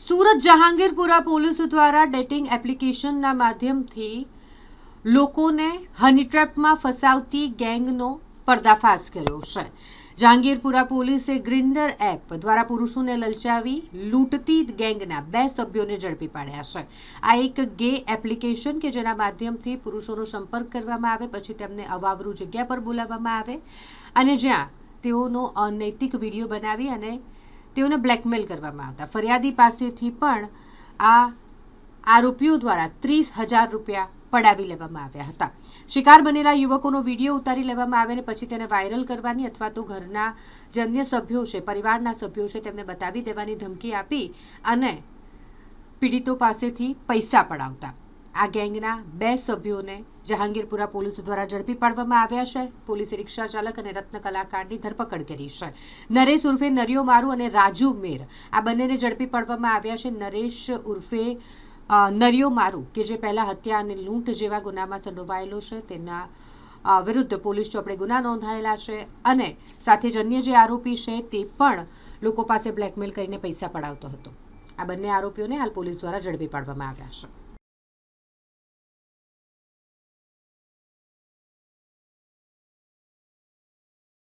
Surat Jahangirpura police દ્વારા dating એપ્લિકેશનના માધ્યમથી લોકોને હની ટ્રેપમાં ફસાવતી ગેંગનો પર્દાફાશ કર્યો છે। જહાંગીરપુરા પોલીસે ગ્રિન્ડર એપ દ્વારા પુરુષોને લલચાવી લૂંટતી ગેંગના 2 સભ્યોને ઝડપી પાડ્યા છે। આ એક ગે એપ્લિકેશન કે જેના માધ્યમથી પુરુષોનો સંપર્ક કરવામાં આવે, પછી તેમને અવાવરૂ જગ્યા પર બોલાવવામાં આવે અને જ્યાં તેઓનો અનૈતિક વિડીયો બનાવી અને તેઓને બ્લેકમેલ કરવામાં આવતા। ફરિયાદી પાસેથી પણ આ આરોપીઓ દ્વારા 30,000 રૂપિયા પડાવી લેવામાં આવ્યા હતા। શિકાર બનેલા યુવકોનો વિડીયો ઉતારી લેવામાં આવે અને પછી તેને વાયરલ કરવાની અથવા તો ઘરના જે અન્ય સભ્યો છે, પરિવારના સભ્યો છે, તેમને બતાવી દેવાની ધમકી આપી અને પીડિતો પાસેથી પૈસા પડાવતા આ ગેંગના 2 સભ્યોને જહાંગીરપુરા પોલીસ દ્વારા ઝડપી પાડવામાં આવ્યા છે। પોલીસે રિક્ષા ચાલક અને રત્ન કલાકારની ધરપકડ કરી છે। નરેશ ઉર્ફે નરિયો મારુ અને રાજુ મેર આ બંનેને ઝડપી પાડવામાં આવ્યા છે। નરેશ ઉર્ફે નરિયો મારુ કે જે પહેલા હત્યા અને લૂંટ જેવા ગુનામાં સંડોવાયેલો છે, તેના વિરુદ્ધ પોલીસ ચોપડે ગુના નોંધાયેલા છે અને સાથે જ અન્ય જે આરોપી છે તે પણ લોકો પાસે બ્લેકમેલ કરીને પૈસા પડાવતો હતો। આ બંને આરોપીઓને હાલ પોલીસ દ્વારા ઝડપી પાડવામાં આવ્યા છે।